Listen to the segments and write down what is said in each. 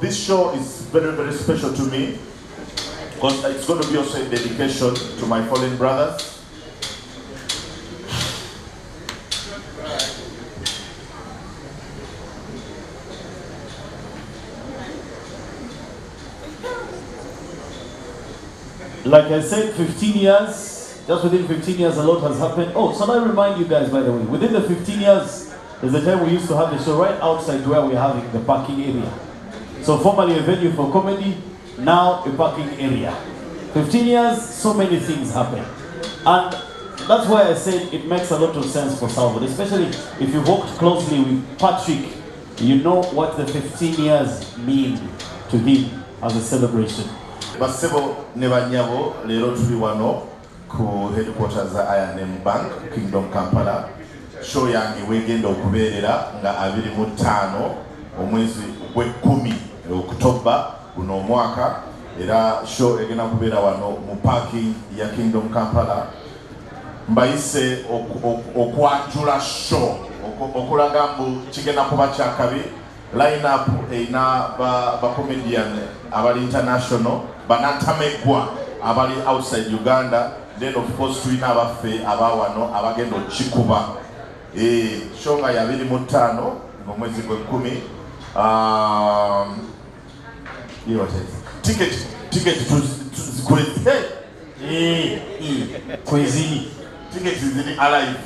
This show is very, very special to me because it's going to be also a dedication to my fallen brothers. Like I said, 15 years, just within 15 years a lot has happened. Oh, so I remind you guys, by the way, within the 15 years, there's a time we used to have the show right outside where we're having the parking area. So formerly a venue for comedy, now a parking area. 15 years, so many things happen. And that's why I said it makes a lot of sense for Salvador, especially if you worked closely with Patrick, you know what the 15 years mean to him as a celebration. Basebo ne banyabo lero tuli wano ku headquarters za INM Bank Kingdom Kampala. Show yange wegenda okubeerera nga 25 omwezi gwe-10 Oktoba guno omwaka, era show egenda kubeera wano mu parking ya Kingdom Kampala. Mbayise okwanjula show okulaga mbu kigenda kuba kyakabi. Line up eina ba comedian abali international banantamegwa abali outside Uganda, then of course tulina abaffe abawano abagenda okikuba show nga ya 25 omwezi gwe-10. Ticket ziri alive.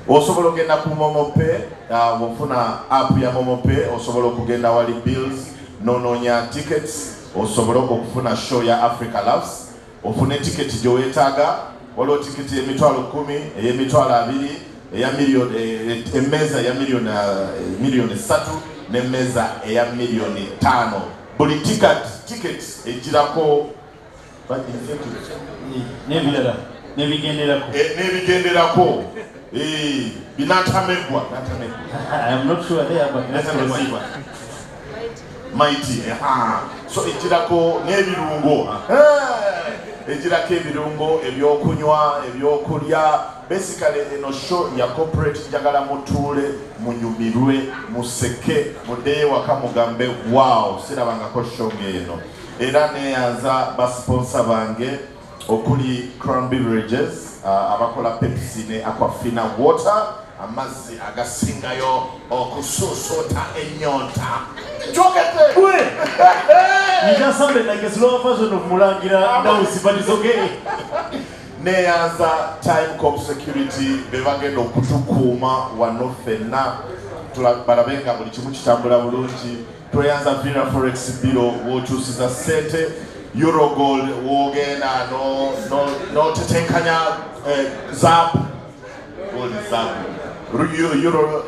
Osobola okugenda ku Momope, ofuna app ya Momope, osobola okugenda wali bills, nononya tickets, osobola okufuna show ya Africa Loves, ofune ticket gy'oweetaaga, waliwo ticket y'emitwalo 10, ey'emitwalo 2, eya million, emmeza ya million 3, n'emmeza eya million 5. Buli ticket ejirako n'ebigenderako binatamegwa. I'm not sure there, but mighty. So ejirako n'ebirungo, ejirako ebirungo, ebyokunywa, ebyokulya. Basically eno show ya corporate njagala mutuule, munyumirwe, museke, mudeyo waka mugambe wow sirabangako show ng'eno. Era neyanza basponsor bange okuli Crown Beverages, abakola Pepsi ne Aquafina water, amazzi agasingayo okususota ennyonta. Jogete! You just sounded like a slower version of Mulangira Dawsi, but it's okay. Neyanza Time Cop Security bebagenda okutukuuma wano ffenna balabenga buli kimu kitambula bulungi. Tweyanza Vina Forex Bureau wokyusiza ssente, Eurogold wogenda no tetenkanya zaabu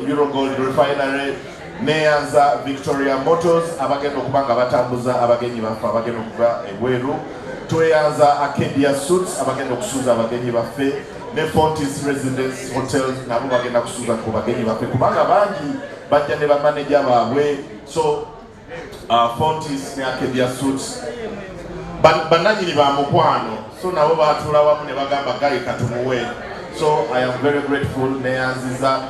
Eurogold Refinery. Neyanza Victoria Motors abagenda okubanga batambuza abagenyi baffe abagenda okuva ebweru. Tweyanza Acadia Suits abagenda okusuuza abagenyi baffe, ne Fontis Residence Hotels nabo bagenda kusuuza ku bagenyi baffe kubanga bangi bajja ne bamaneja baabwe. So Fontis ne Acadia Suits bananyini ba mukwano, so nabo batula wamu ne bagamba gali katumuwe. So I am very grateful. Neyanziza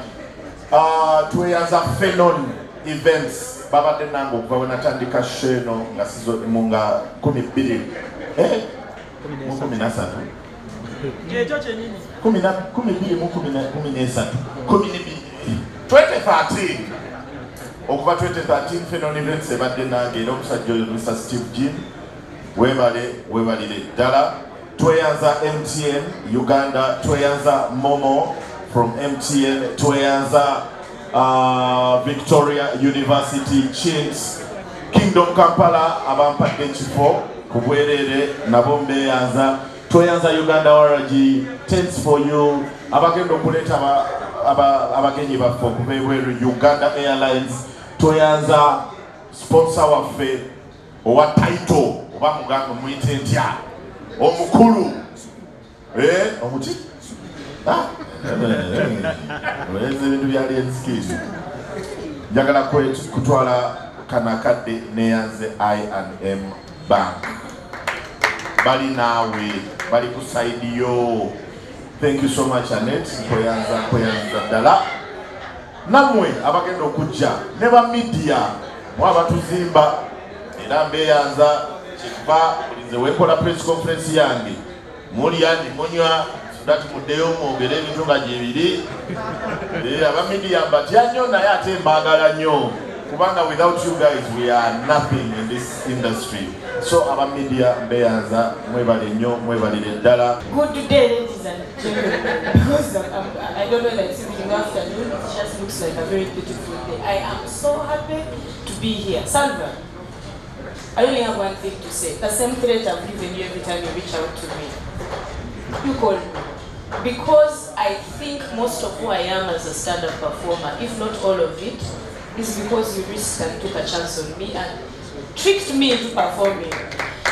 tweyanza Fenon Events babadde nange okuva we natandika sheno nga sizo munga 12 2013 okuva 2013 Fenon Events ebadde nange era omusajja oyo Mr. Steve Jim webalire ddala. Tweyanza MTN Uganda, tweyanza Momo from MTN, tweyanza Victoria University Chins, Kingdom Kampala abampadde ekifo ku bwerere nabo mbeyanza. Tweyanza Uganda Rajiv, thanks for you abagenda okuleeta abagenyi baffe okuva ebweru Uganda Airlines. Tweyanza sponsor waffe owa title oba muganga muyite ntya omukulu omuti ebintu byali enskizi. Njagala kutwala kanakadde neyanze INM Bank bali naawe bali ku side yo. Thank you so much Annette. Kweyanza ddala. namwe abagenda okujja ne ba media mwaba tuzimba era mbeyanza kiva bulinze wekola press conference yange mulya ndi munywa sudati muddeyo mwogere ebintu nga gyebiri aba media mbatya nnyo naye ate mbaagala nnyo kubanga without you guys we are nothing in this industry. So aba media mbeyanza mwebale nnyo mwebalire ddala. Good day, ladies and gentlemen. Because I don't know, like, in the afternoon, it just looks like a very beautiful day. I am so happy to be here. Salvador, I only have one thing to say. The same threat I've given you every time you reach out to me. You call me. Because I think most of who I am as a stand-up performer, if not all of it, is because you risked and took a chance on me and tricked me into performing.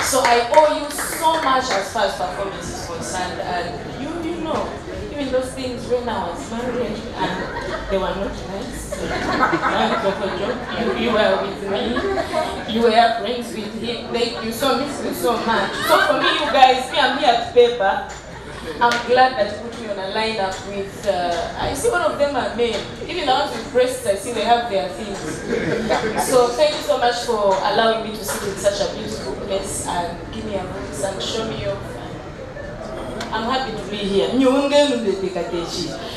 So I owe you so much as far as performance is concerned. And you know, even those things when I was married and they were not nice. You were with me. You were friends with him. Like, you saw me so much. So for me, you guys, I'm here at paper. I'm glad that you put me on a lineup with, I see one of them are men. Even the ones with breasts, I see they have their things. So thank you so much for allowing me to sit in such a beautiful place and give me a voice and show me off. I'm happy to be here.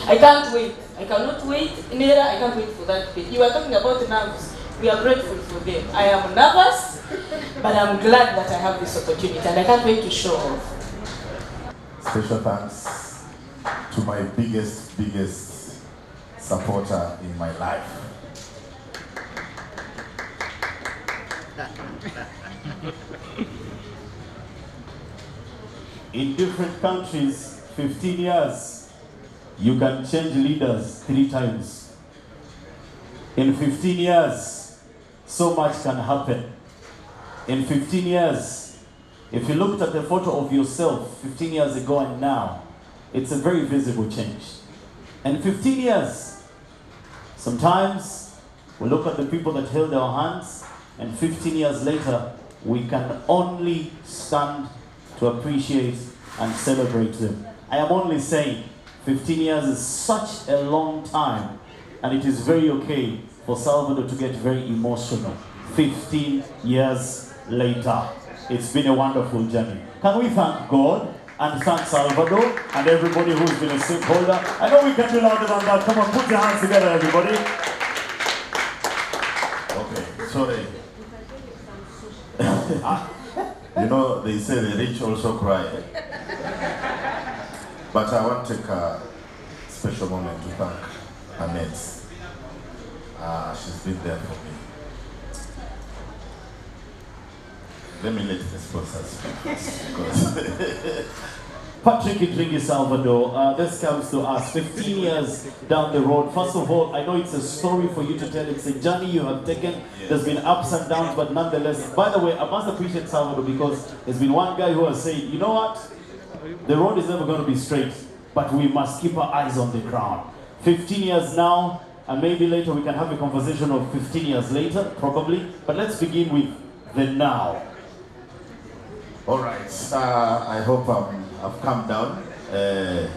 I can't wait. I cannot wait. Nera, I can't wait for that bit. You are talking about nerves. We are grateful for them. I am nervous, but I'm glad that I have this opportunity and I can't wait to show off. Special thanks to my biggest supporter in my life. In different countries, 15 years, you can change leaders 3 times. In 15 years, so much can happen. In 15 years, if you looked at the photo of yourself 15 years ago and now, it's a very visible change. And 15 years, sometimes we look at the people that held our hands, and 15 years later, we can only stand to appreciate and celebrate them. I am only saying 15 years is such a long time, and it is very okay for Salvador to get very emotional. 15 years later. It's been a wonderful journey. Can we thank God and thank Salvador and everybody who's been a stakeholder? I know we can do louder than that. Come on, put your hands together, everybody. Okay, sorry. You know, they say the rich also cry. But I want to take a special moment to thank Annette. She's been there for me. Let me let the sponsors speak first. Patrick Idringi Salvador, this comes to us 15 years down the road. First of all, I know it's a story for you to tell. It's a journey you have taken. There's been ups and downs, but nonetheless, by the way, I must appreciate Salvador because there's been one guy who has said, you know what? The road is never going to be straight, but we must keep our eyes on the ground. 15 years now, and maybe later we can have a conversation of 15 years later, probably. But let's begin with the now. All right, I hope I've calmed down. The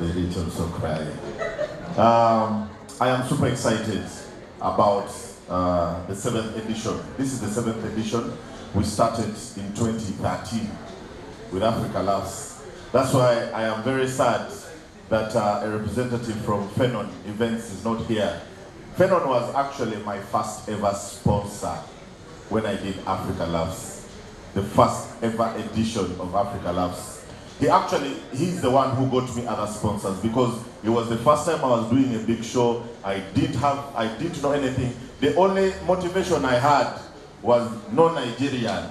rich also cry. I am super excited about the 7th edition. This is the 7th edition. We started in 2013 with Africa Loves. That's why I am very sad that a representative from Fenon Events is not here. Fenon was actually my first ever sponsor when I did Africa Loves. The first ever edition of Africa Loves. He's the one who got me other sponsors because it was the first time I was doing a big show. I didn't know anything. The only motivation I had was no Nigerian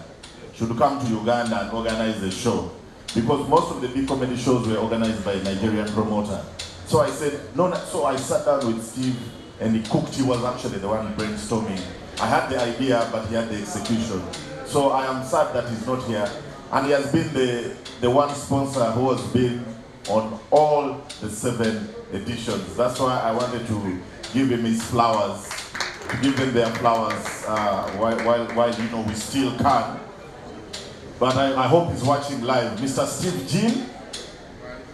should come to Uganda and organize a show because most of the big comedy shows were organized by a Nigerian promoter. So I said, no, so I sat down with Steve and he cooked. He was actually the one brainstorming. I had the idea, but he had the execution. So I am sad that he's not here. And he has been the one sponsor who has been on all the 7 editions. That's why I wanted to give him his flowers, to give them their flowers while you know we still can. But I hope he's watching live. Mr. Steve Jean,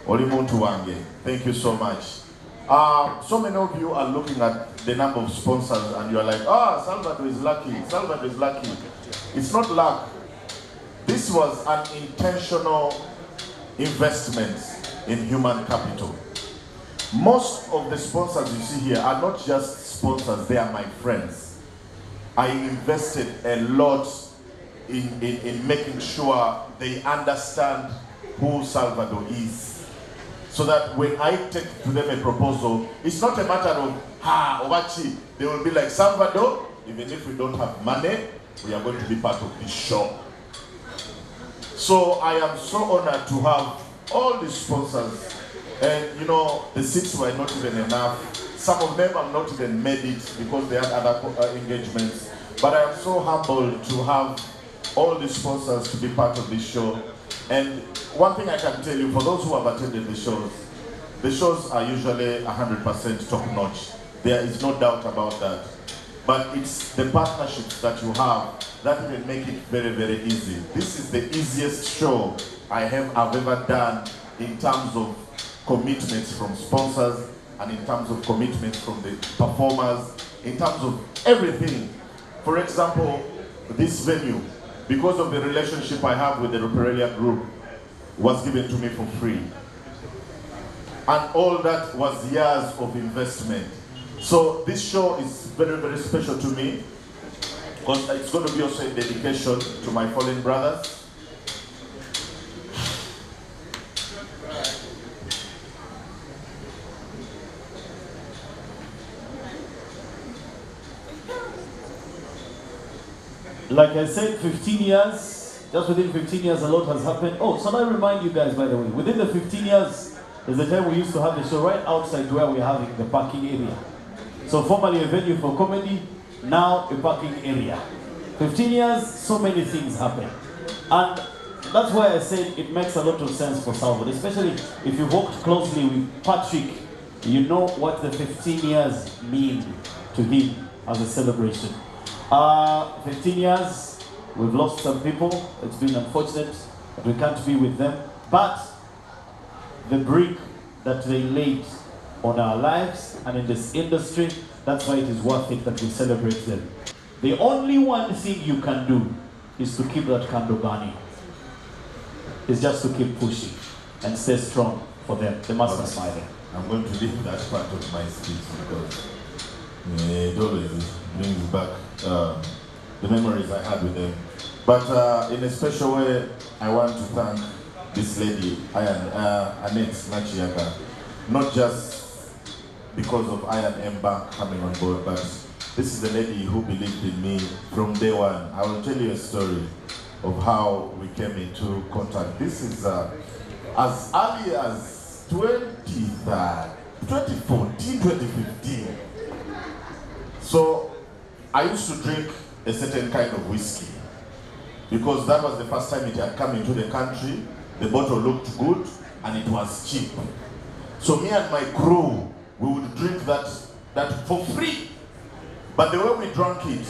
Olimuntu Wange, thank you so much. So many of you are looking at the number of sponsors and you are like, Salvador is lucky, Salvador is lucky. It's not luck. This was an intentional investment in human capital. Most of the sponsors you see here are not just sponsors, they are my friends. I invested a lot in making sure they understand who Salvador is. So that when I take to them a proposal, it's not a matter of, Owachi. They will be like, Salvador, even if we don't have money, we are going to be part of this show. So I am so honored to have all these sponsors. And you know, the seats were not even enough. Some of them have not even made it because they had other engagements. But I am so humbled to have all the sponsors to be part of this show. And one thing I can tell you, for those who have attended the shows are usually 100% top-notch. There is no doubt about that. But it's the partnerships that you have that even make it very, very easy. This is the easiest show I've ever done in terms of commitments from sponsors and in terms of commitments from the performers, in terms of everything. For example, this venue, because of the relationship I have with the Ruparelia group, was given to me for free. And all that was years of investment. So this show is very, very special to me because it's going to be also a dedication to my fallen brothers. Like I said, 15 years, just within 15 years, a lot has happened. Oh, so I remind you guys, by the way, within the 15 years, there's a time we used to have the show right outside where we're having the parking area. So formerly a venue for comedy, now a parking area. 15 years, so many things happen. And that's why I said it makes a lot of sense for Salvador, especially if you worked closely with Patrick, you know what the 15 years mean to him as a celebration. 15 years, we've lost some people. It's been unfortunate that we can't be with them. But the brick that they laid on our lives and in this industry, that's why it is worth it that we celebrate them. The only one thing you can do is to keep that candle burning. It's just to keep pushing and stay strong for them. They must be smiling. I'm going to leave that part of my speech because it always brings back the memories I had with them. But in a special way, I want to thank this lady, Annette Machiaga, not just because of INM Bank coming on board, but this is the lady who believed in me from day one. I will tell you a story of how we came into contact. This is as early as 2014, 2015. So I used to drink a certain kind of whiskey because that was the first time it had come into the country. The bottle looked good and it was cheap. So me and my crew, we would drink that for free. But the way we drank it,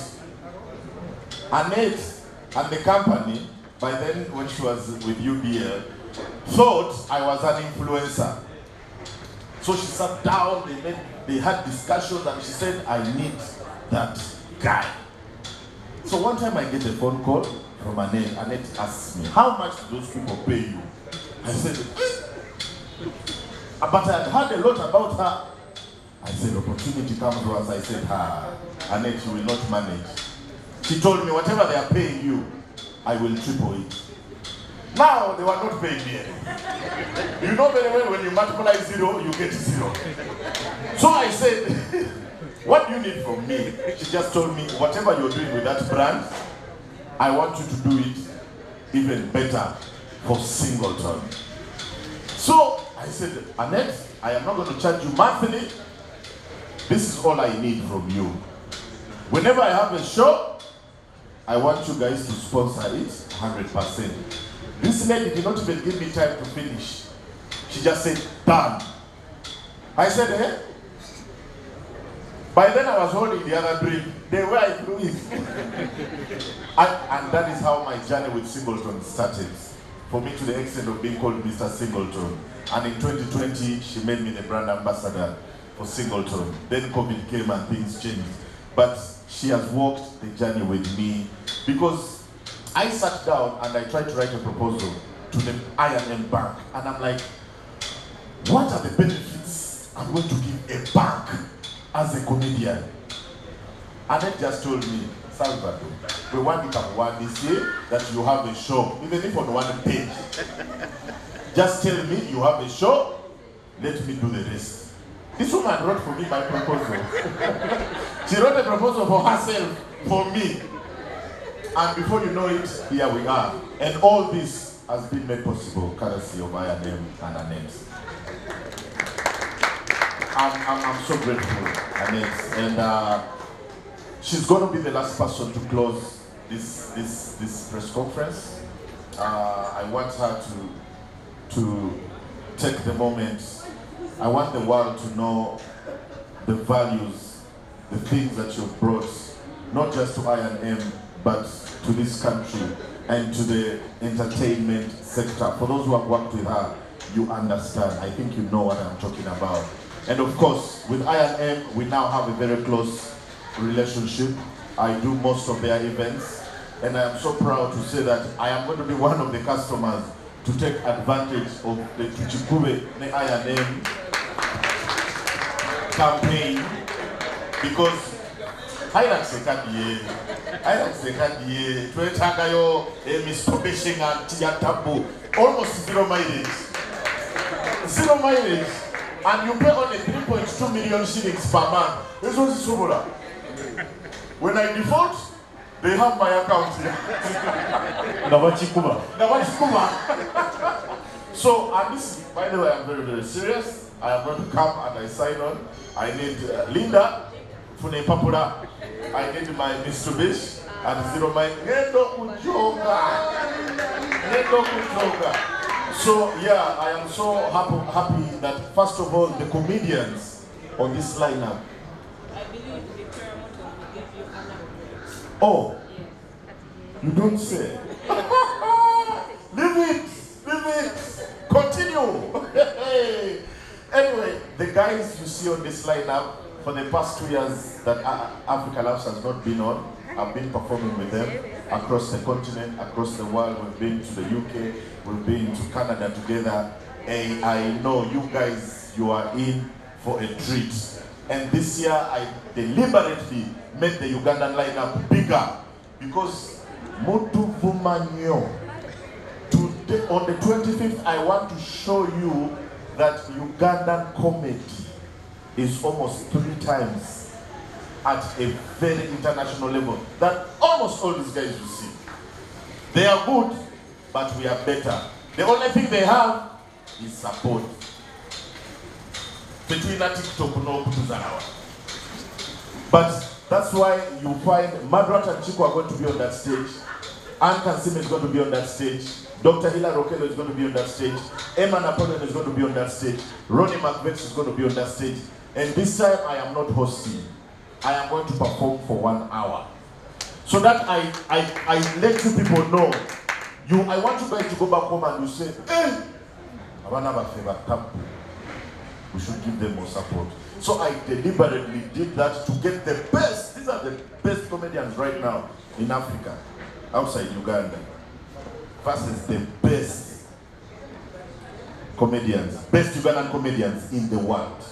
Annette and the company, by then when she was with UBL, thought I was an influencer. So she sat down, they had discussions and she said, I need that guy. So one time I get a phone call from Annette. Annette asked me, how much do those people pay you? I said, but I had heard a lot about her. I said, opportunity comes to us. I said, Annette, you will not manage. She told me, whatever they are paying you, I will triple it. Now, they were not paying me anything. You know very well when you multiply zero, you get zero. So I said, what do you need from me? She just told me, whatever you're doing with that brand, I want you to do it even better for Singleton. So I said, Annette, I am not going to charge you monthly. This is all I need from you. Whenever I have a show, I want you guys to sponsor it 100%. This lady did not even give me time to finish. She just said, done. I said, eh? By then I was holding the other drink. The way I threw it. and that is how my journey with Singleton started. For me, to the extent of being called Mr. Singleton. And in 2020, she made me the brand ambassador. for Singleton. Then COVID came and things changed. But she has walked the journey with me because I sat down and I tried to write a proposal to the INM Bank. And I'm like, what are the benefits I'm going to give a bank as a comedian? And they just told me, Salvador, we want it at one this year that you have a show, even if on one page. Just tell me you have a show, let me do the rest. This woman wrote for me my proposal. She wrote a proposal for herself, for me. And before you know it, here we are. And all this has been made possible courtesy of INM and her names. I'm so grateful, Annette. And she's going to be the last person to close this press conference. I want her to take the moment. I want the world to know the values, the things that you've brought, not just to INM, but to this country and to the entertainment sector. For those who have worked with her, you understand. I think you know what I'm talking about. And of course, with INM, we now have a very close relationship. I do most of their events, and I am so proud to say that I am going to be one of the customers to take advantage of the Tuchikube INM campaign, because I like Sekadiye, Tuetagayo, Mr. and Tiatabu, almost 0 mileage. 0 mileage, and you pay only 3.2 million shillings per month. This was Subura. When I default, they have my account here. So, and this, by the way, I'm very, very serious. I am going to come and I sign on. I need Linda, Fune Papura. I need my Mr. Bish, and 0 mile. So, yeah, I am so happy that, first of all, the comedians on this lineup. I believe the Paramount will give you an award. Oh, you don't say. Leave it, continue. Anyway, the guys you see on this lineup, for the past 2 years that Africa Loves has not been on, I've been performing with them across the continent, across the world. We've been to the UK, we've been to Canada together. And I know you guys, you are in for a treat. And this year, I deliberately made the Ugandan lineup bigger because Mutu Vumanyo. Today, on the 25th, I want to show you that Ugandan comedy is almost 3 times at a very international level that almost all these guys you see. They are good, but we are better. The only thing they have is support. Between TikTok no Kutuzanawa. But that's why you find Madrat and Chico are going to be on that stage. Kansime is going to be on that stage. Dr. Hila Rokelo is going to be on that stage. Emma Napoleon is going to be on that stage. Ronnie McVex is going to be on that stage. And this time I am not hosting. I am going to perform for 1 hour. So that I let you people know. I want you guys to go back home and you say, hey, we should give them more support. So I deliberately did that to get the best. These are the best comedians right now in Africa, outside Uganda, versus the best comedians, best Ugandan comedians in the world.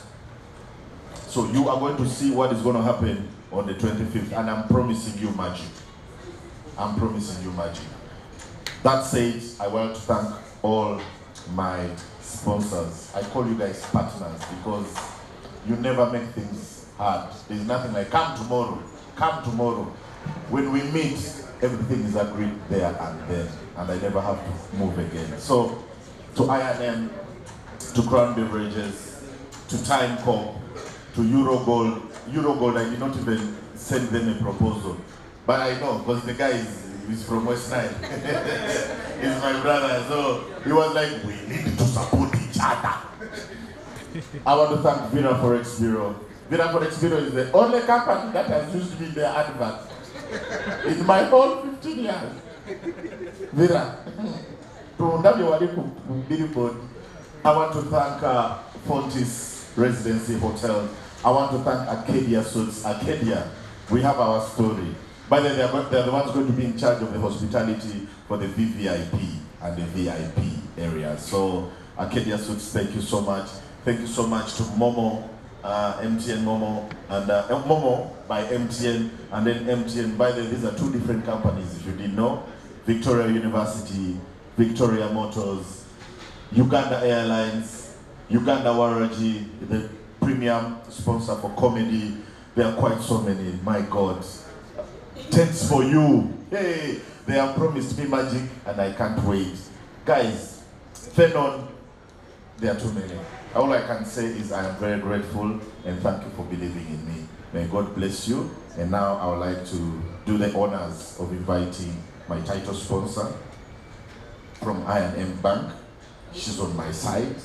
So you are going to see what is going to happen on the 25th, and I'm promising you magic. I'm promising you magic. That said, I want to thank all my sponsors. I call you guys partners because you never make things hard. There's nothing like come tomorrow. When we meet, everything is agreed there and then, and I never have to move again. So to INM, to Crown Beverages, to Time Corp, to Eurogold, I did not even send them a proposal. But I know, because the guy is from West Nile. He's my brother, so he was like, we need to support each other. I want to thank Vera Forex Bureau. Vera Forex Bureau is the only company that has used me in their advert. In my whole 15 years. Vera. I want to thank Fontis residency hotels. I want to thank Arcadia Suits. Arcadia, we have our story. By the way, they're the ones going to be in charge of the hospitality for the VVIP and the VIP areas. So Arcadia Suits, thank you so much. Thank you so much to Momo, MTN Momo, and Momo by MTN, and then MTN. By the way, these are two different companies, if you didn't know. Victoria University, Victoria Motors, Uganda Airlines, Uganda Waraji, the premium sponsor for comedy. There are quite so many, my God. Thanks for you. Hey, they have promised me magic and I can't wait. Guys, Fenon, there are too many. All I can say is I am very grateful and thank you for believing in me. May God bless you. And now I would like to do the honors of inviting my title sponsor from INM Bank. She's on my side.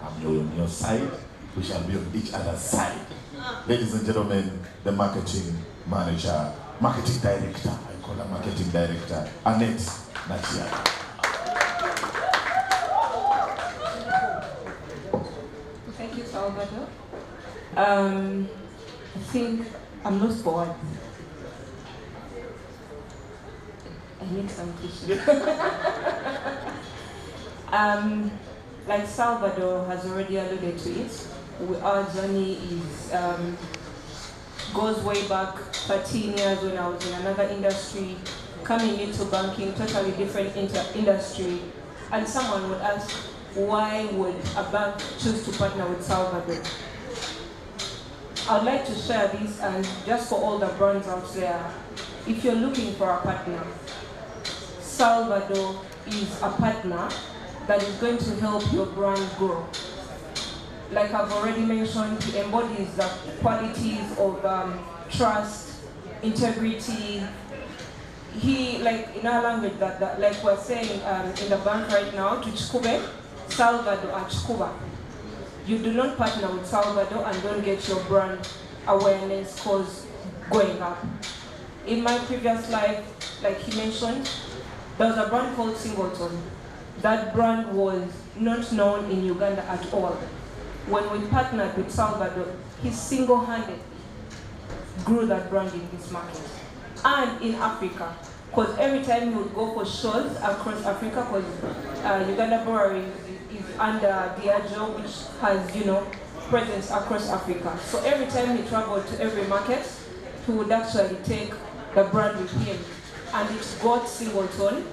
I'm on your side. We shall be on each other's side. Ladies and gentlemen, the marketing manager, marketing director, I call her marketing director, Annette Natia. Thank you, Salvador. I think I'm lost for words. I need some tissue. Like Salvador has already alluded to it, our journey is goes way back 13 years when I was in another industry, coming into banking, totally different industry, and someone would ask, why would a bank choose to partner with Salvador? I'd like to share this, and just for all the brands out there, if you're looking for a partner, Salvador is a partner that is going to help your brand grow. Like I've already mentioned, he embodies the qualities of trust, integrity. He, like in our language, that like we're saying in the bank right now, tuchikube, Salvador achikuba. You do not partner with Salvador and don't get your brand awareness scores going up. In my previous life, like he mentioned, there was a brand called Singleton. That brand was not known in Uganda at all. When we partnered with Salvador, he single-handedly grew that brand in this market. And in Africa, because every time he would go for shows across Africa, because Uganda Brewery is under Diageo, which has, presence across Africa. So every time he traveled to every market, he would actually take the brand with him. And it got Singleton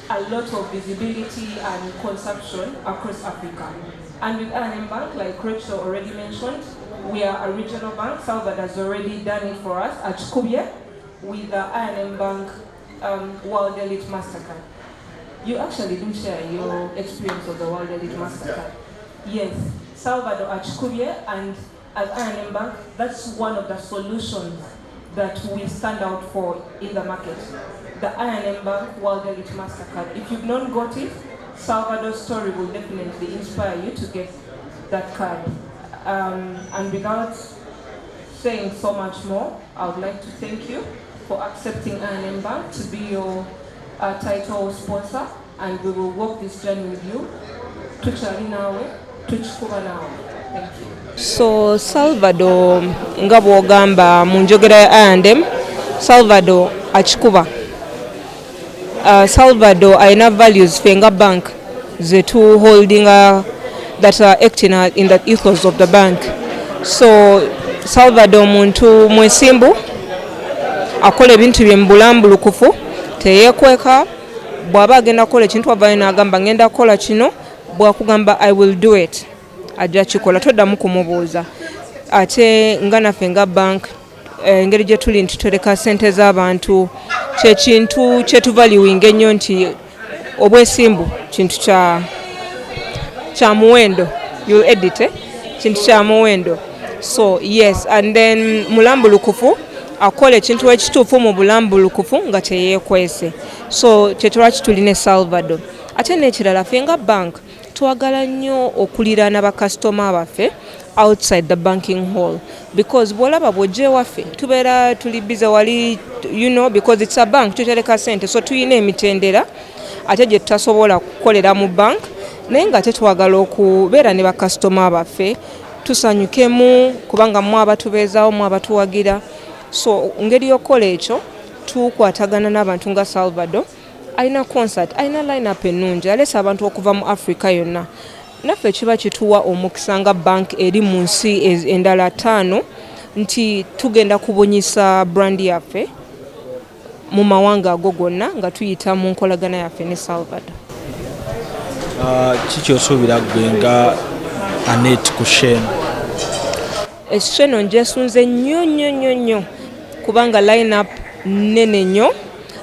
a lot of visibility and consumption across Africa. And with INM Bank, like Rachel already mentioned, we are a regional bank. Salvador has already done it for us at Chikubye with the INM Bank World Elite MasterCard. You actually do share your experience of the World Elite MasterCard. Yes, Salvador at Chikubye and at INM Bank, that's one of the solutions that we stand out for in the market. The INM Bank World Elite MasterCard. If you've not got it, Salvador's story will definitely inspire you to get that card. And without saying so much more, I would like to thank you for accepting INM Bank to be your title sponsor, and we will walk this journey with you. Tuchali nawe, tuchikuba nawe. Thank you. So Salvador nga bw'ogamba mu njogera ya INM, Salvador achikuba. Salvador ayina values fenga bank zetu holding that are acting in the ethos of the bank. So Salvador muntu mwesimbu akola ebintu bye mbulambulukufu teyekweka bw'aba agenda kukola ekintu avayo n'agamba ngenda kukola kino bw'akugamba I will do it ajja kikola toddamu kumubuuza ate nga naffe nga bank engeri gye tuli nti tutereka ssente z'abantu kyekintu kyetuvaluwinga ennyo nti obwesimbu kintu kya muwendo you edit kintu kya muwendo. So yes, and then mulambulukufu akola ekintu ekituufu mu bulambulukufu nga teyeekwese. So kyetulwaki tulina Salvador. Ate n'ekirala ffe nga bank twagala nnyo okuliraana bakasitoma baffe outside the banking hall, because bwolaba bw'ojja ewaffe tubeera tuli bize wali because it's a bank tutereka ssente, so tuyina emitendera ate gye tutasobola kukolera mu bank naye nga ate twagala okubeera ne bakasitoma baffe tusanyukemu kubanga mwe abatubeezaawo mwe abatuwagira. So ngeri y'okukola ekyo tukwatagana n'abantu nga Salvador alina concert alina line-up ennungi alesa abantu okuva mu Africa yonna. Naffe kiba kituwa omukisa nga bank eri mu nsi endala 5 nti tugenda kubunyisa brand yaffe mu mawanga ago gonna nga tuyita mu nkolagana yaffe ne Salvador. Kiki osuubira ggwe nga Anet ku Shane? Esheno njesunze nnyo kubanga line-up nene nnyo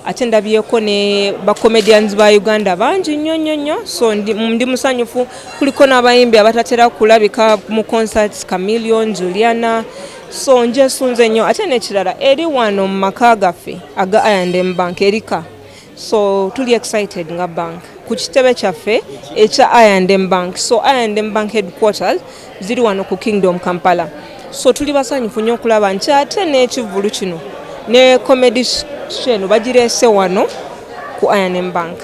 ate ndabyeko ne bacomedians ba Uganda bangi nnyo. So ndi musanyufu kuliko n'abayimbi abatatera kulabika mu concerts Chameleon, Juliana. So njesunze nnyo ate n'ekirala eri wano mu maka gaffe aga INM Bank erika. So tuli excited nga bank ku kitebe kyaffe ekya INM Bank. So INM Bank headquarters ziri wano ku Kingdom Kampala. So tuli basanyufu nnyo okulaba nti ate n'ekivulu kino ne comedy show bagireese wano ku INM Bank.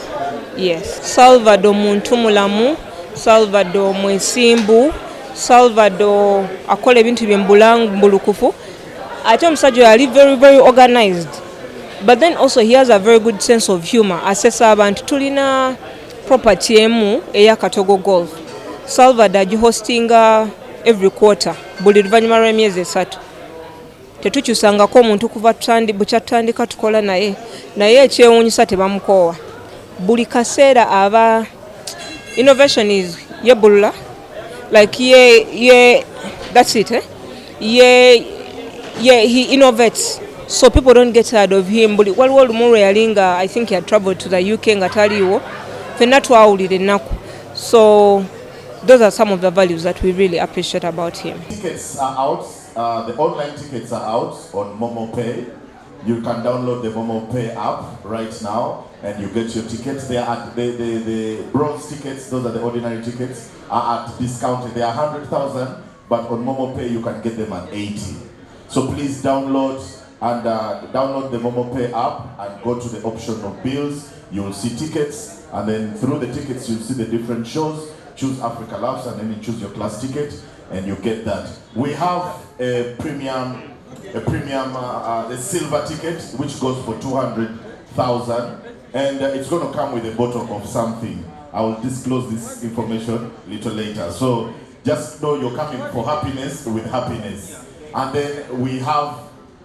Yes, Salvador muntu mulamu, Salvador mwesimbu, Salvador akola ebintu byembulukufu. Ate omusajja yali very organized. But then also he has a very good sense of humor. Asesa abantu tulina property emu eya Katogo Golf. Salvador hostinga every quarter. Buli luvannyuma lw'emyezi 3. Tetukyusangako omuntu kuva bukyatandika tukola naye ekyewuunyisa tebamukoowa. Buli kaseera aba innovation is yebulula like that's it he innovates, so people don't get tired of him. Buli waliwo olumu lwe yalinga I think he had traveled to the UK nga taliiwo fenna twawulira ennaku. So those are some of the values that we really appreciate about him. Tickets are out. The online tickets are out on Momo Pay. You can download the Momo Pay app right now and you get your tickets. They are at the bronze tickets, those are the ordinary tickets, are at discounted. They are 100,000, but on Momo Pay you can get them at 80. So please download the Momo Pay app and go to the option of bills. You will see tickets, and then through the tickets you'll see the different shows. Choose Africa Labs and then you choose your class ticket and you get that. We have a premium, the silver ticket, which goes for 200,000, and it's going to come with a bottle of something. I will disclose this information a little later. So just know you're coming for happiness with happiness. And then we have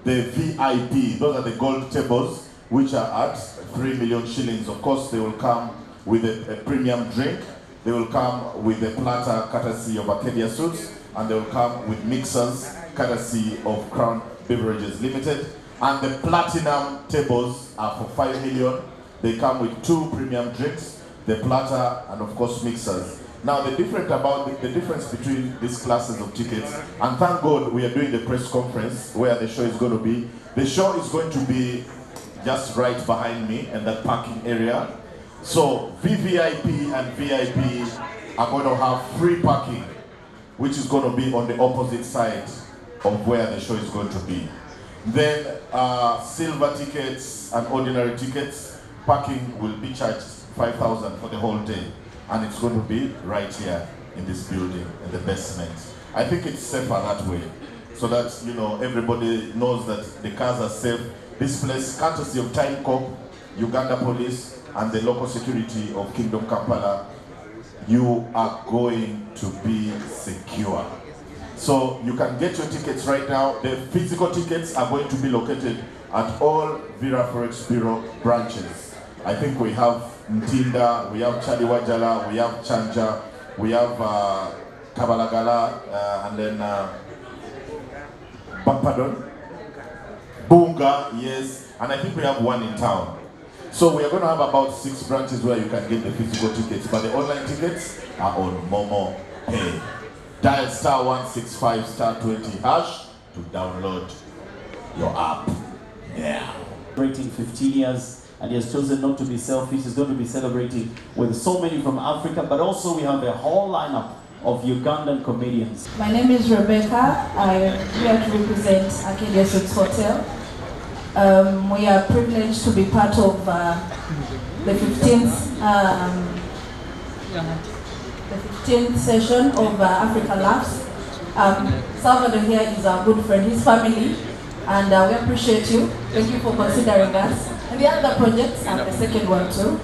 the VIP. Those are the gold tables, which are at 3 million shillings. Of course, they will come with a premium drink. They will come with a platter courtesy of Arcadia Suits, and they will come with mixers courtesy of Crown Beverages Limited. And the platinum tables are for 5 million. They come with 2 premium drinks, the platter, and of course mixers. Now the difference between these classes of tickets, and thank God we are doing the press conference where the show is going to be. The show is going to be just right behind me in that parking area. So VVIP and VIP are going to have free parking, which is going to be on the opposite side of where the show is going to be. Then silver tickets and ordinary tickets, parking will be charged 5,000 for the whole day. And it's going to be right here in this building, in the basement. I think it's safer that way, so that everybody knows that the cars are safe. This place, courtesy of Time Corp, Uganda Police, and the local security of Kingdom Kampala, you are going to be secure. So you can get your tickets right now. The physical tickets are going to be located at all Vera Forex Bureau branches. I think we have Ntinda, we have Chadiwajala, we have Chanja, we have Kabalagala, and then Bunga, yes, and I think we have one in town. So we are going to have about 6 branches where you can get the physical tickets, but the online tickets are on Momo Pay. Dial *165 *20# to download your app. Yeah. Celebrating 15 years. And he has chosen not to be selfish. He's going to be celebrating with so many from Africa, but also we have a whole lineup of Ugandan comedians. My name is Rebecca. I am here to represent Arcadia Suites Hotel. We are privileged to be part of the 15th session of Africa Labs. Salvador here is our good friend, his family, and we appreciate you. Thank you for considering us. And the other projects, and the second one too.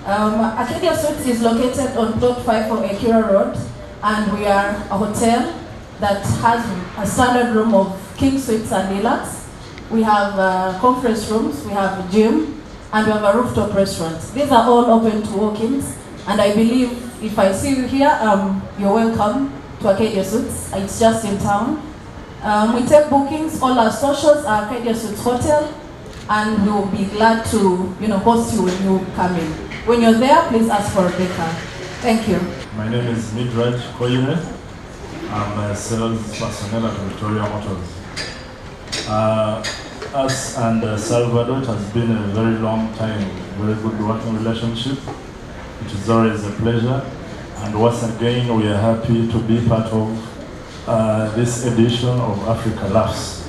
Arcadia Suites is located on plot 5 for Akira Road, and we are a hotel that has a standard room of king suites and deluxe. We have conference rooms, we have a gym, and we have a rooftop restaurant. These are all open to walk-ins, and I believe if I see you here, you're welcome to Arcadia Suites. It's just in town. We take bookings. All our socials are Arcadia Suites Hotel, and we will be glad to host you when you come in. When you're there, please ask for Rebecca. Thank you. My name is Midraj Koyune. I'm a sales personnel at Victoria Motors. Us and Salvador, it has been a very long time, very good working relationship. It is always a pleasure. And once again, we are happy to be part of this edition of Africa Laughs.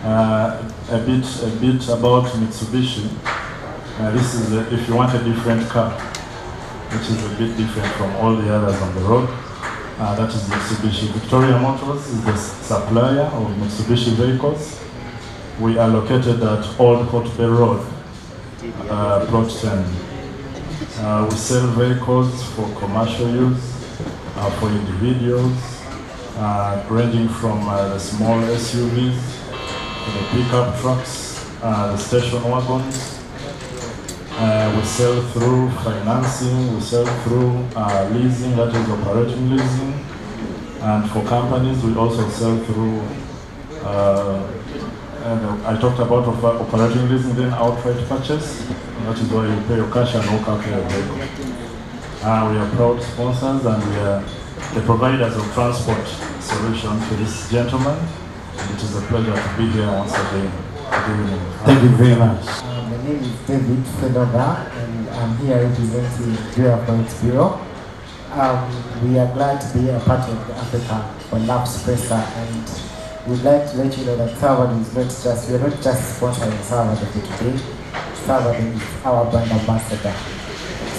A bit about Mitsubishi. This is, if you want a different car, which is a bit different from all the others on the road, that is Mitsubishi. Victoria Motors is the supplier of Mitsubishi vehicles. We are located at Old Port Bay Road, plot 10. We sell vehicles for commercial use, for individuals, ranging from the small SUVs to the pickup trucks, the station wagons. We sell through financing, we sell through leasing, that is operating leasing. And for companies, we also sell through, and I talked about operating leasing, then outright purchase. That is why you pay your cash and walk out your vehicle. We are proud sponsors, and we are the providers of transport solution to this gentleman. And it is a pleasure to be here once again. Thank you very much. My name is David Fedoga, and I'm here representing Bureau Points Bureau. We are glad to be a part of the Africa for Laughs Presser, and we'd like to let you know that Salvador is we are not just sponsoring Salvador for today. Salvador is our brand ambassador.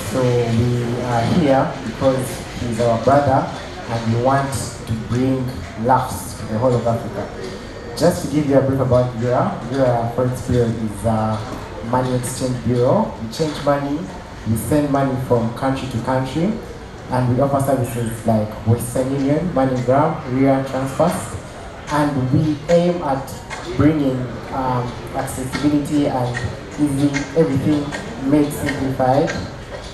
So we are here because he's our brother, and we want to bring laughs to the whole of Africa. Just to give you a brief about Bureau Points Bureau is a money exchange bureau. We change money, we send money from country to country, and we offer services like Western Union, MoneyGram, Ria transfers, and we aim at bringing accessibility and easing everything made simplified.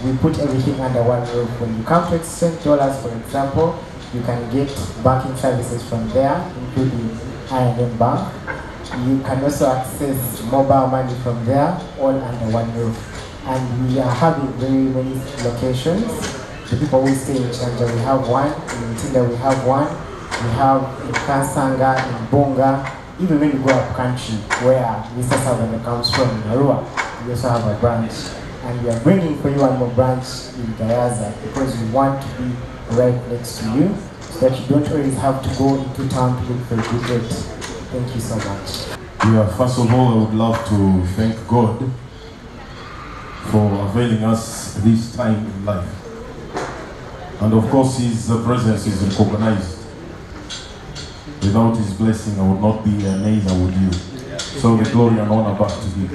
We put everything under one roof. When you come to exchange dollars, for example, you can get banking services from there, including INM Bank. You can also access mobile money from there, all under one roof. And we are having very many locations. The people who stay in Chanja, we have one. In Tinda, we have one. We have in Kansanga, in Bonga. Even when you go up country, where Mr. Salvador comes from, in Arua, we also have a branch. And we are bringing for you one more branch in Gayaza because we want to be right next to you, so that you don't always have to go into town to look for a good rate. Thank you so much. Yeah, first of all, I would love to thank God for availing us this time in life. And of course, His presence is recognized. Without His blessing, I would not be neither would you. So the glory and honor back to Him.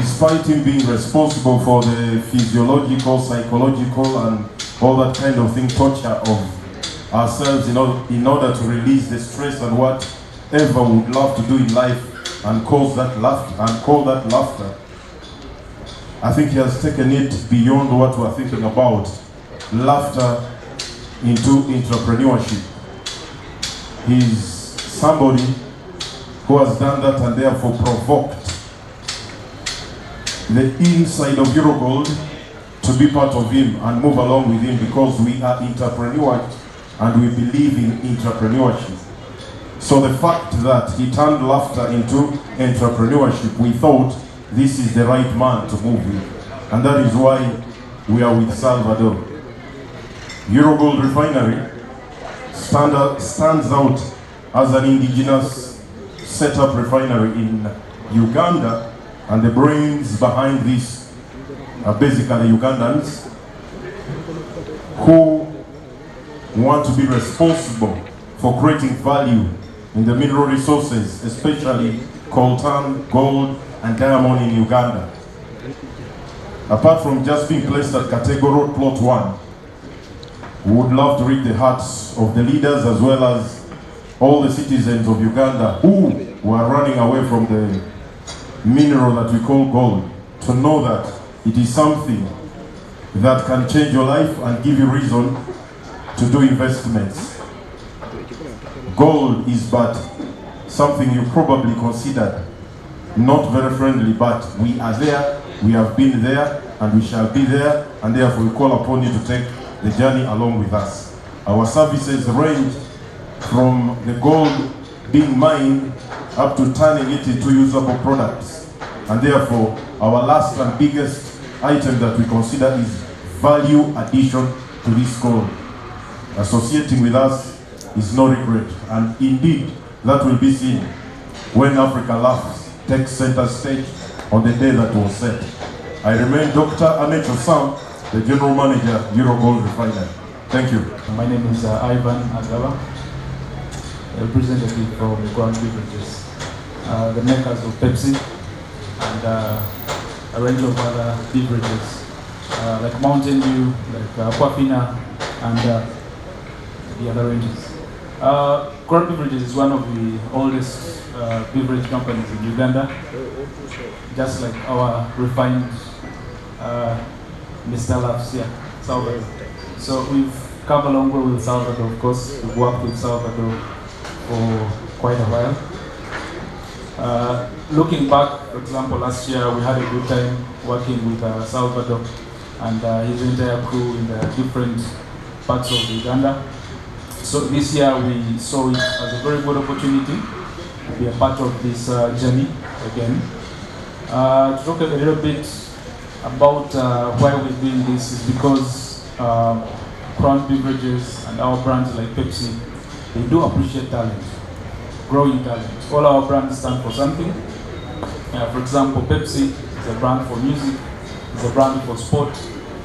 Despite Him being responsible for the physiological, psychological, and all that kind of thing, torture of ourselves in order to release the stress and whatever we would love to do in life and cause that laughter and call that laughter, I think He has taken it beyond what we're thinking about. Laughter into entrepreneurship. He's somebody who has done that and therefore provoked the inside of Eurogold to be part of him and move along with him, because we are entrepreneurs and we believe in entrepreneurship. So the fact that he turned laughter into entrepreneurship, we thought this is the right man to move with. And that is why we are with Salvador. Eurogold Refinery stands out as an indigenous setup refinery in Uganda, and the brains behind this are basically Ugandans who want to be responsible for creating value in the mineral resources, especially coltan, gold, and diamond in Uganda. Apart from just being placed at Category Plot 1, we would love to read the hearts of the leaders as well as all the citizens of Uganda who are running away from the mineral that we call gold, to know that it is something that can change your life and give you reason to do investments. Gold is but something you probably considered not very friendly, but we are there, we have been there, and we shall be there, and therefore we call upon you to take the journey along with us. Our services range from the gold being mined up to turning it into usable products. And therefore, our last and biggest item that we consider is value addition to this gold. Associating with us is no regret, and indeed, that will be seen when Africa Laughs takes center stage on the day that was set. I remain Dr. Anecho Sam, the General Manager, Eurogold Refinery. Thank you. My name is Ivan Agava, a representative from the Crown Beverages, the makers of Pepsi and a range of other beverages like Mountain Dew, like Aquafina, and the other ranges. Crown Beverages is one of the oldest beverage companies in Uganda, just like our refined Mr. Laughs here, Salvador. So we've come a long way with Salvador, of course. We've worked with Salvador for quite a while. Looking back, for example, last year we had a good time working with Salvador and his entire crew in the different parts of Uganda. So this year we saw it as a very good opportunity to be a part of this journey again. To talk a little bit about why we're doing this is because Crown Beverages and our brands like Pepsi, they do appreciate talent, growing talent. All our brands stand for something. For example, Pepsi is a brand for music, is a brand for sport,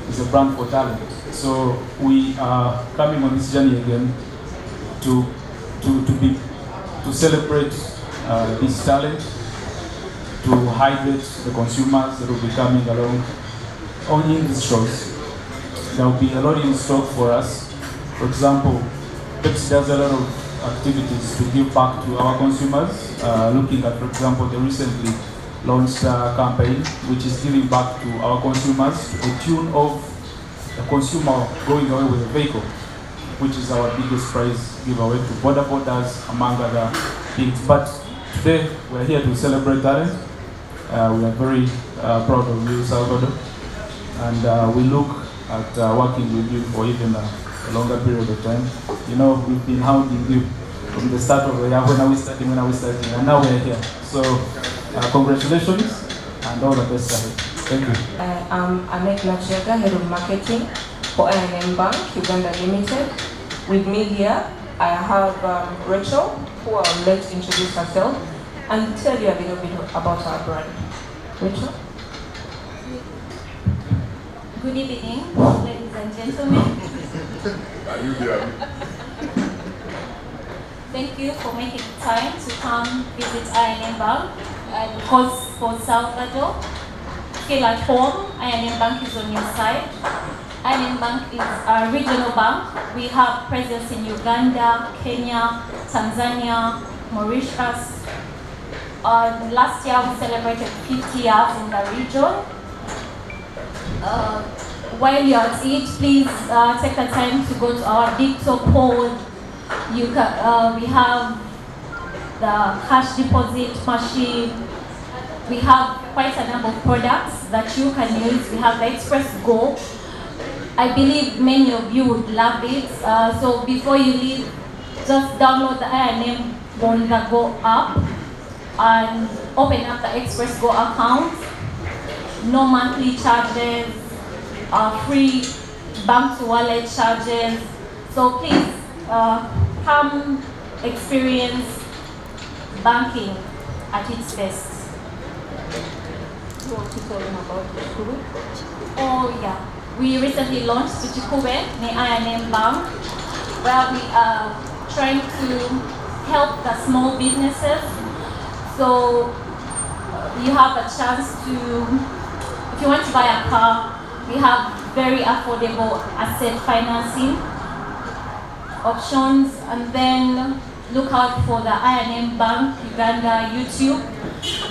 is a brand for talent. So we are coming on this journey again to celebrate this talent, to hydrate the consumers that will be coming along only in these shows. There will be a lot in stock for us. For example, Pepsi does a lot of activities to give back to our consumers. Looking at, for example, the recently launched campaign, which is giving back to our consumers to the tune of the consumer going away with a vehicle, which is our biggest prize giveaway to border borders, among other things. But today, we're here to celebrate talent. We are very proud of you, Salvador, and we look at working with you for even a longer period of time. You know, we've been hounding you from the start of the year, when are we starting, and now we're here. So, congratulations, and all the best ahead. Thank you. I'm Annette Lachega, Head of Marketing for INM Bank, Uganda Limited. With me here, I have Rachel, who I'll let introduce herself and tell you a little bit about our brand. Rachel? Good evening, ladies and gentlemen. Thank you for making time to come visit INM Bank. And because for Salvador, feel at home, INM Bank is on your side. INM Bank is a regional bank. We have presence in Uganda, Kenya, Tanzania, Mauritius. Last year we celebrated 50 years in the region. While you're at it, please take a time to go to our digital pod. We have the cash deposit machine. We have quite a number of products that you can use. We have the Express Go. I believe many of you would love it. So before you leave, just download the INM on the Go app and open up the Express Go account. No monthly charges, free bank to wallet charges. So please come experience banking at its best. You want to tell them about Chikube? Oh yeah, we recently launched Chikube, the INM Bank. where we are trying to help the small businesses. So you have a chance to, if you want to buy a car, we have very affordable asset financing options. And then look out for the INM Bank Uganda YouTube.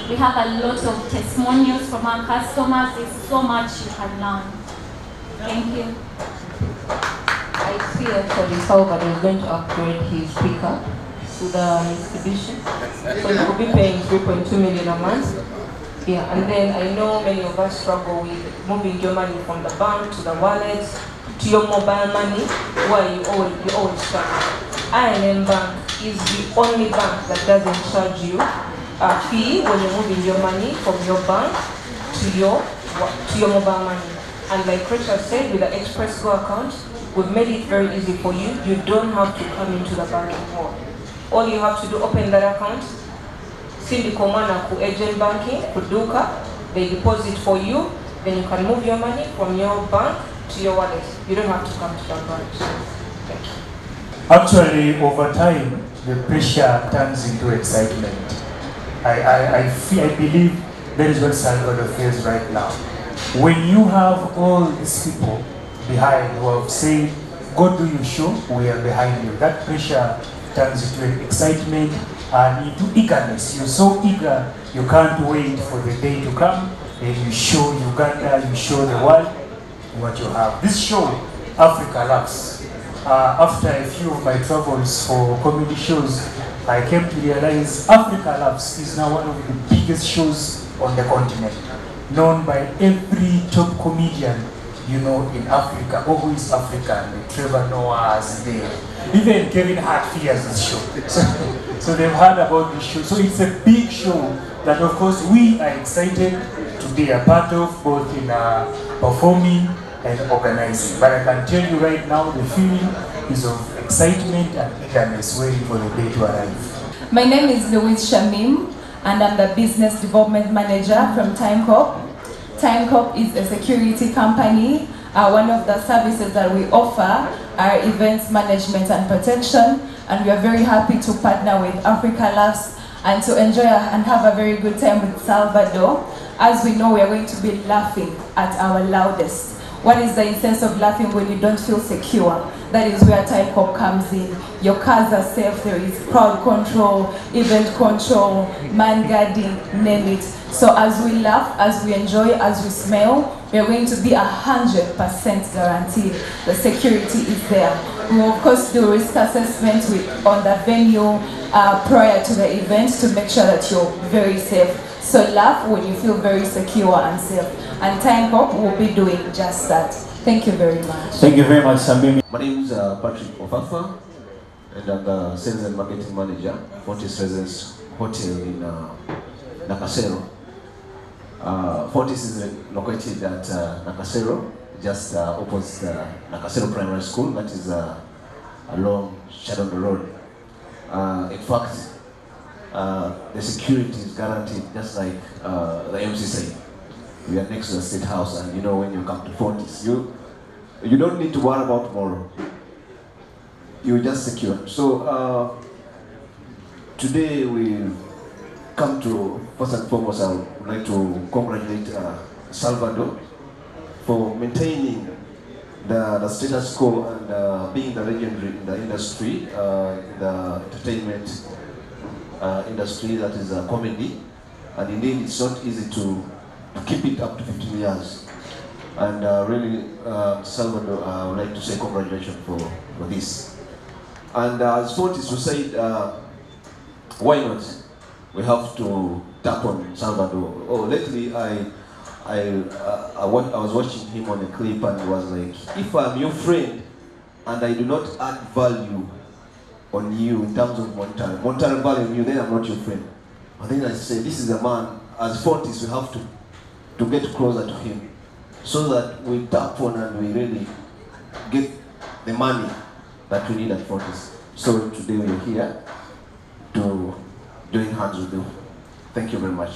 We have a lot of testimonials from our customers. There's so much you can learn. Thank you. I see actually Salvador is going to upgrade his pickup to the Mitsubishi. So he will be paying 3.2 million a month. Yeah, and then I know many of us struggle with moving your money from the bank to the wallet to your mobile money, where you always struggle. INM Bank is the only bank that doesn't charge you a fee when you're moving your money from your bank to your mobile money. And like Rachel said, with the Express Go account, we've made it very easy for you. You don't have to come into the banking hall. All you have to do, open that account, send komana ku agent banking, kuduka, they deposit for you, then you can move your money from your bank to your wallet. You don't have to come to the branch. Thank you. Actually, over time, the pressure turns into excitement. I believe that is what Salvador feels right now. When you have all these people behind who have said, go do your show, we are behind you. That pressure turns into excitement and into eagerness. You're so eager, you can't wait for the day to come, and you show Uganda, you show the world what you have. This show, Africa Loves. After a few of my travels for comedy shows, I came to realize Africa Loves is now one of the biggest shows on the continent, known by every top comedian in Africa, or who is African. Trevor Noah is there. Even Kevin Hart fears this show. So they've heard about this show. So it's a big show that, of course, we are excited to be a part of, both in performing and organizing. But I can tell you right now, the feeling is of excitement and eagerness, waiting for the day to arrive. My name is Louise Shamim, and I'm the Business Development Manager from TimeCorp. TimeCorp is a security company. One of the services that we offer are events management and protection, and we are very happy to partner with Africa Loves and to enjoy and have a very good time with Salvador. As we know, we are going to be laughing at our loudest. What is the essence of laughing when you don't feel secure? That is where TimeCorp comes in. Your cars are safe, there is crowd control, event control, man guarding, name it. So as we laugh, as we enjoy, as we smile, we are going to be 100% guaranteed the security is there. We will of course do risk assessment on the venue prior to the event to make sure that you're very safe. So laugh when you feel very secure and safe. And TimeCorp will be doing just that. Thank you very much. Thank you very much, Samimi. My name is Patrick Ofafa, and I'm the Sales and Marketing Manager for Fortis Residence Hotel in Nakasero. Fortis is located at Nakasero, just opposite Nakasero Primary School, that is along Shadow Road. In fact, the security is guaranteed, just like the MC said. We are next to the State House, and when you come to Fortis, you don't need to worry about tomorrow. You're just secure. So today we come to, first and foremost, I would like to congratulate Salvador for maintaining the status quo and being the legendary in the industry, in the entertainment industry, that is comedy. And indeed, it's not easy to keep it up to 15 years. And really, Salvador, I would like to say congratulations for this. And as Fortis said, why not? We have to tap on Salvador. Lately I was watching him on a clip, and was like, if I'm your friend and I do not add value on you in terms of monetary value on you, then I'm not your friend. And then I say, this is a man, as Fortis, we have to get closer to him, so that we tap on and we really get the money that we need at Fortis. So today we are here to join hands with you. Thank you very much.